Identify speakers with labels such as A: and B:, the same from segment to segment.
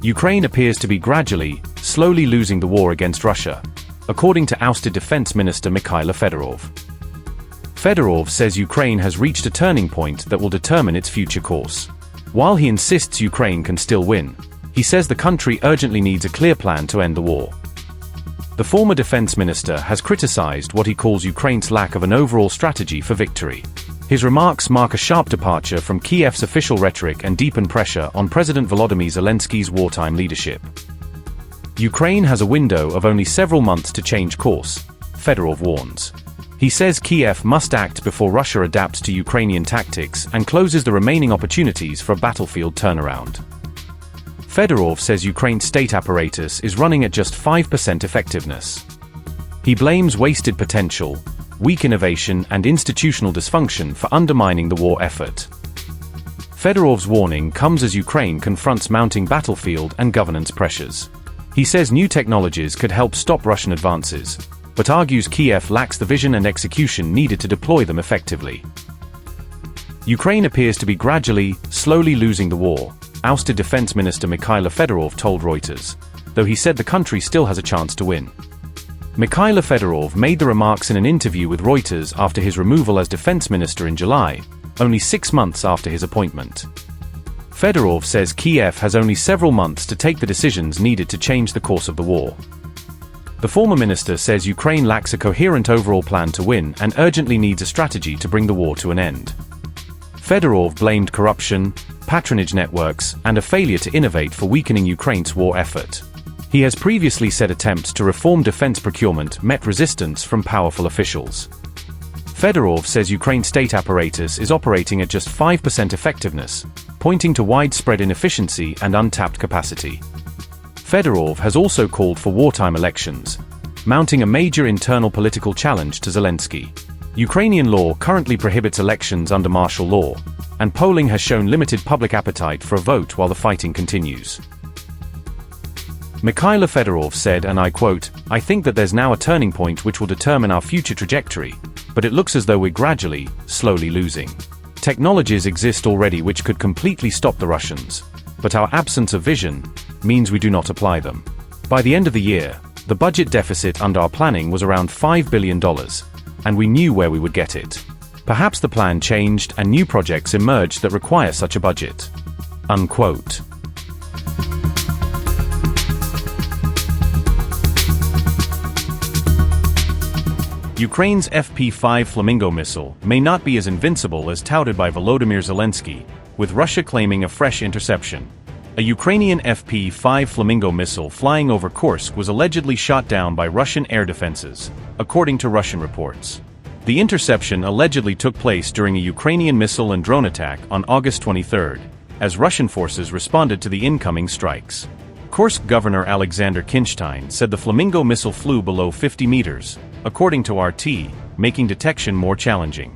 A: Ukraine appears to be gradually, slowly losing the war against Russia, according to ousted Defense Minister Mykhailo Fedorov. Fedorov says Ukraine has reached a turning point that will determine its future course. While he insists Ukraine can still win, he says the country urgently needs a clear plan to end the war. The former defense minister has criticized what he calls Ukraine's lack of an overall strategy for victory. His remarks mark a sharp departure from Kiev's official rhetoric and deepen pressure on President Volodymyr Zelensky's wartime leadership. Ukraine has a window of only several months to change course, Fedorov warns. He says Kiev must act before Russia adapts to Ukrainian tactics and closes the remaining opportunities for a battlefield turnaround. Fedorov says Ukraine's state apparatus is running at just 5% effectiveness. He blames wasted potential, weak innovation and institutional dysfunction for undermining the war effort. Fedorov's warning comes as Ukraine confronts mounting battlefield and governance pressures. He says new technologies could help stop Russian advances, but argues Kiev lacks the vision and execution needed to deploy them effectively. Ukraine appears to be gradually, slowly losing the war, ousted Defense Minister Mykhailo Fedorov told Reuters, though he said the country still has a chance to win. Mykhailo Fedorov made the remarks in an interview with Reuters after his removal as defense minister in July, only 6 months after his appointment. Fedorov says Kiev has only several months to take the decisions needed to change the course of the war. The former minister says Ukraine lacks a coherent overall plan to win and urgently needs a strategy to bring the war to an end. Fedorov blamed corruption, patronage networks, and a failure to innovate for weakening Ukraine's war effort. He has previously said attempts to reform defense procurement met resistance from powerful officials. Fedorov says Ukraine's state apparatus is operating at just 5% effectiveness, pointing to widespread inefficiency and untapped capacity. Fedorov has also called for wartime elections, mounting a major internal political challenge to Zelensky. Ukrainian law currently prohibits elections under martial law, and polling has shown limited public appetite for a vote while the fighting continues. Mykhailo Fedorov said, and I quote, "I think that there's now a turning point which will determine our future trajectory, but it looks as though we're gradually, slowly losing. Technologies exist already which could completely stop the Russians, but our absence of vision means we do not apply them. By the end of the year, the budget deficit under our planning was around $5 billion, and we knew where we would get it. Perhaps the plan changed and new projects emerged that require such a budget." Unquote. Ukraine's FP-5 Flamingo missile may not be as invincible as touted by Volodymyr Zelensky, with Russia claiming a fresh interception. A Ukrainian FP-5 Flamingo missile flying over Kursk was allegedly shot down by Russian air defenses, according to Russian reports. The interception allegedly took place during a Ukrainian missile and drone attack on August 23, as Russian forces responded to the incoming strikes. Kursk Governor Alexander Kinstein said the Flamingo missile flew below 50 meters, according to RT, making detection more challenging.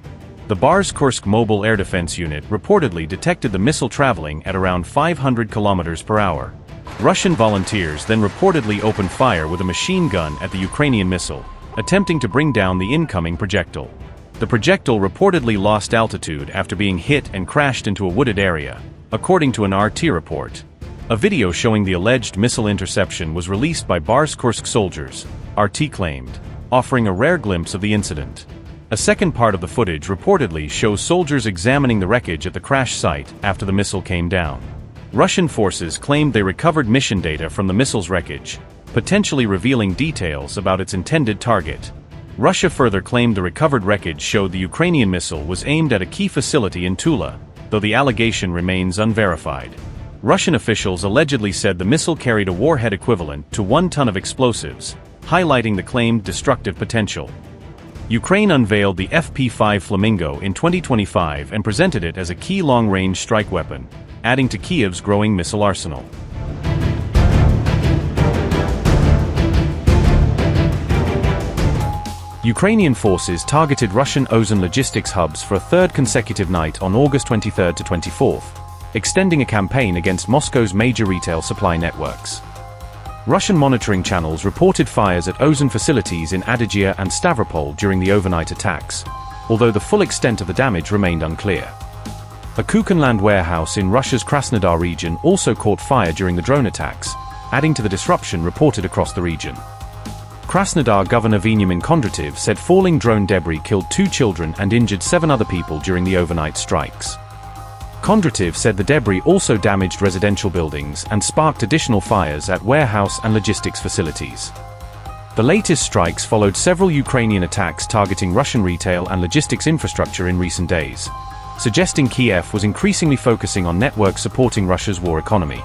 A: The Bars Kursk Mobile Air Defense Unit reportedly detected the missile traveling at around 500 kilometers per hour. Russian volunteers then reportedly opened fire with a machine gun at the Ukrainian missile, attempting to bring down the incoming projectile. The projectile reportedly lost altitude after being hit and crashed into a wooded area, according to an RT report. A video showing the alleged missile interception was released by Bars Kursk soldiers, RT claimed, offering a rare glimpse of the incident. A second part of the footage reportedly shows soldiers examining the wreckage at the crash site after the missile came down. Russian forces claimed they recovered mission data from the missile's wreckage, potentially revealing details about its intended target. Russia further claimed the recovered wreckage showed the Ukrainian missile was aimed at a key facility in Tula, though the allegation remains unverified. Russian officials allegedly said the missile carried a warhead equivalent to 1 ton of explosives, highlighting the claimed destructive potential. Ukraine unveiled the FP-5 Flamingo in 2025 and presented it as a key long-range strike weapon, adding to Kiev's growing missile arsenal. Ukrainian forces targeted Russian Ousted logistics hubs for a third consecutive night on August 23 to 24, extending a campaign against Moscow's major retail supply networks. Russian monitoring channels reported fires at Ousted facilities in Adygea and Stavropol during the overnight attacks, although the full extent of the damage remained unclear. A Kuchenland warehouse in Russia's Krasnodar region also caught fire during the drone attacks, adding to the disruption reported across the region. Krasnodar Governor Veniamin Kondrativ said falling drone debris killed 2 children and injured 7 other people during the overnight strikes. Kondrativ said the debris also damaged residential buildings and sparked additional fires at warehouse and logistics facilities. The latest strikes followed several Ukrainian attacks targeting Russian retail and logistics infrastructure in recent days, suggesting Kiev was increasingly focusing on networks supporting Russia's war economy.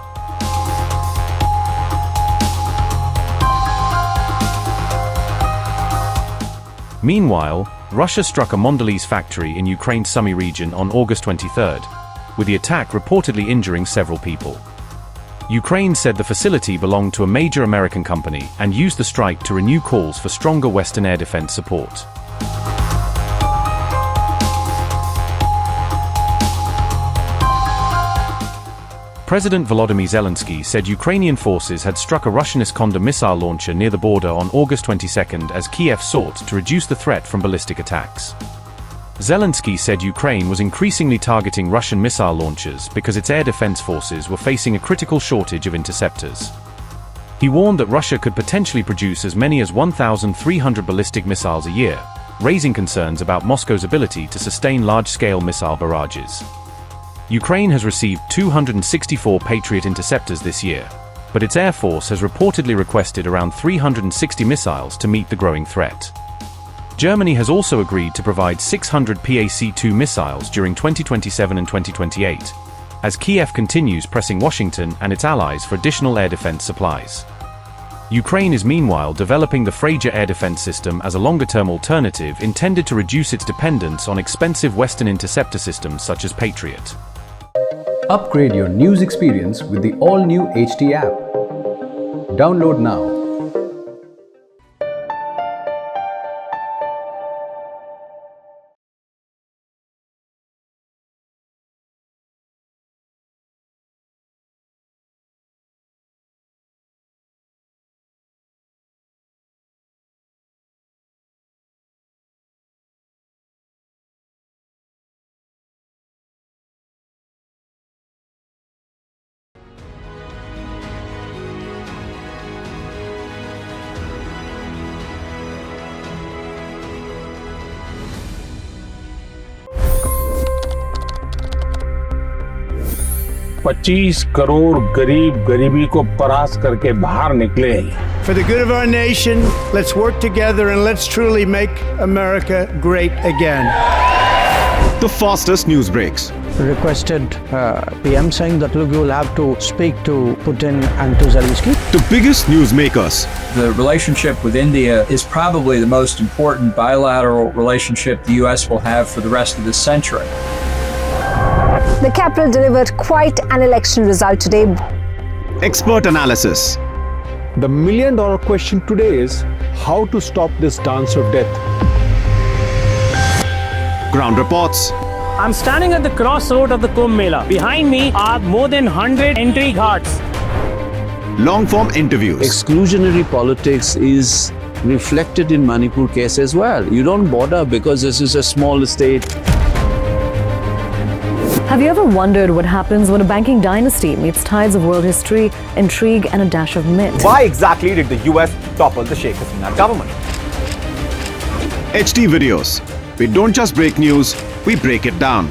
A: Meanwhile, Russia struck a Mondelez factory in Ukraine's Sumy region on August 23, with the attack reportedly injuring several people. Ukraine said the facility belonged to a major American company and used the strike to renew calls for stronger Western air defense support. President Volodymyr Zelensky said Ukrainian forces had struck a Russian Iskander missile launcher near the border on August 22 as Kiev sought to reduce the threat from ballistic attacks. Zelensky said Ukraine was increasingly targeting Russian missile launchers because its air defense forces were facing a critical shortage of interceptors. He warned that Russia could potentially produce as many as 1,300 ballistic missiles a year, raising concerns about Moscow's ability to sustain large-scale missile barrages. Ukraine has received 264 Patriot interceptors this year, but its Air Force has reportedly requested around 360 missiles to meet the growing threat. Germany has also agreed to provide 600 PAC-2 missiles during 2027 and 2028, as Kiev continues pressing Washington and its allies for additional air defense supplies. Ukraine is meanwhile developing the Freyja air defense system as a longer-term alternative intended to reduce its dependence on expensive Western interceptor systems such as Patriot.
B: Upgrade your news experience with the all-new HT app. Download now.
C: $25 crore गरीब गरीबी को परास्त करके बाहर निकले।
D: For the good of our nation, let's work together and let's truly make America great again.
E: The fastest news breaks.
F: Requested PM saying that look, you will have to speak to Putin and to Zelensky.
E: The biggest news makers.
G: The relationship with India is probably the most important bilateral relationship the US will have for the rest of this century.
H: The capital delivered quite an election result today.
E: Expert analysis.
I: The million-dollar question today is how to stop this dance of death.
E: Ground reports.
J: I'm standing at the crossroad of the Kumbh Mela. Behind me are more than 100 entry ghats.
E: Long-form interviews.
K: Exclusionary politics is reflected in Manipur case as well. You don't bother because this is a small state.
L: Have you ever wondered what happens when a banking dynasty meets tides of world history, intrigue, and a dash of myth?
M: Why exactly did the US topple the Sheikh Hasina government?
E: HT videos. We don't just break news, we break it down.